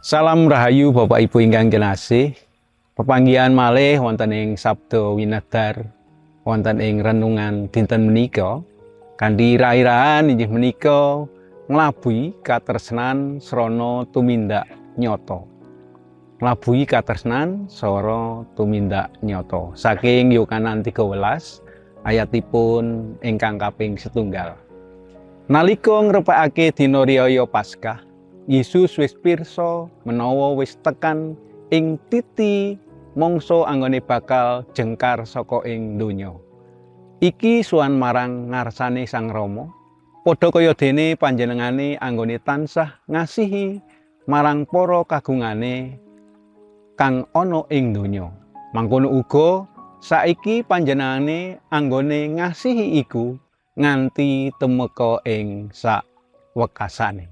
Salam rahayu Bapak Ibu ingkang kinasih. Pepanggihan malih wonten ing sabda winedar wonten ing renungan dinten menika kanthi ira-irahan inggih menika nglabuhi katresnan srana tumindak nyata. Nglabuhi katresnan sara tumindak nyata. Saking Yohanes 13 ayatipun ingkang kaping 1. Nalika ngrepekake dina riyaya Paskah, Yesus wis pirsa menawa wis tekan ing titi mangsa anggone bakal jengkar saka ing donya. Iki suwan marang ngarsane Sang Rama, padha kaya dene panjenengane anggone tansah ngasihi marang para kagungane kang ana ing donya. Mangkono uga saiki panjenengane anggone ngasihi iku nganti temeka ing sak wekasane.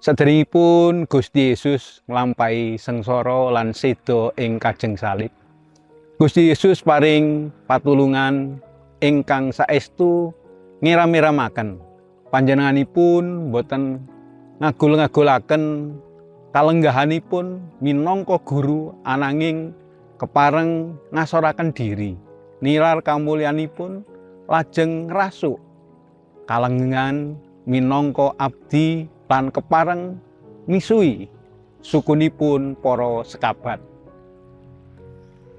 Saderengipun Gusti Yesus nglampahi sengsara lan seda ing kajeng salib, Gusti Yesus paring patulungan ingkang saestu ngiram-iramaken. Panjenenganipun boten ngagul-ngagulaken kalenggahanipun minangka guru, ananging kepareng ngasoraken diri, nilar kamulyanipun lajeng ngrasuk kalenggan minangka abdi lan kepareng misuhi sukunipun para sekabat.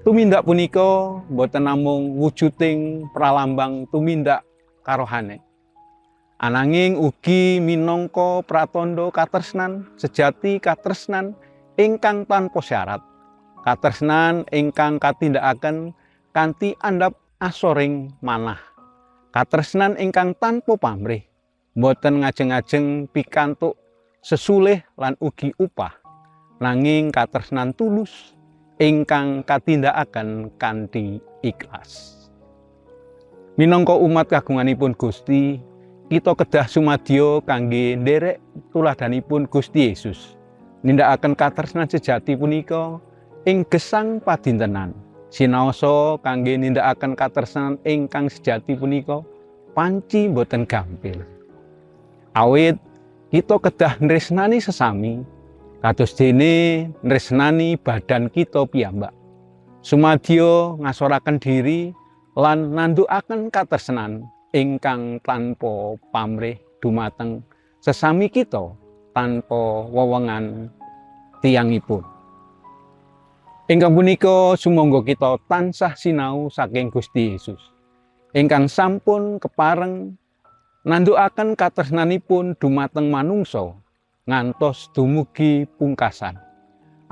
Tumindak punika boten namung wujuding pralambang tumindak karohane, ananging ugi minangka pratandha katresnan sejati, katresnan ingkang tanpa syarat, katresnan ingkang katindakaken kanthi andhap asoring manah, katresnan ingkang tanpa pamrih, boten ngajeng-ajeng pikantuk sesulih lan ugi upah, nanging katresnan tulus ingkang katindakaken kanthi ikhlas. Minangka umat kagunganipun Gusti, kita kedah sumadyo kangge nderek tuladanipun Gusti Yesus, nindakaken katresnan sejati punika ing gesang padintenan. Sinaosa kangge nindakaken katresnan ingkang sejati punika panci boten gampil. Awit kita kedah nresnani sesami kados dene nresnani badan kita piyambak. Sumadyo ngasoraken diri lan nandukaken katresnan ingkang tanpa pamrih dumateng sesami kita tanpa wewengan tiyangipun. Ingkang punika sumangga kita tansah sinau saking Gusti Yesus ingkang sampun kepareng nandukaken katresnanipun dumateng manungsa ngantos dumugi pungkasan.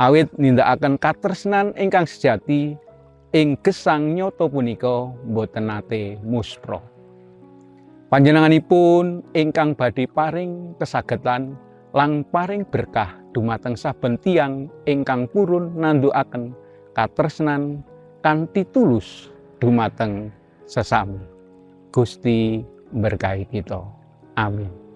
Awit nindakaken katresnan ingkang sejati ing gesang nyata punika boten nate muspra. Panjenenganipun ingkang badhe paring kasagedan lan paring berkah dumateng saben tiyang ingkang purun nandukaken katresnan kanthi tulus dumateng sesami. Gusti berkahi kita. Amin.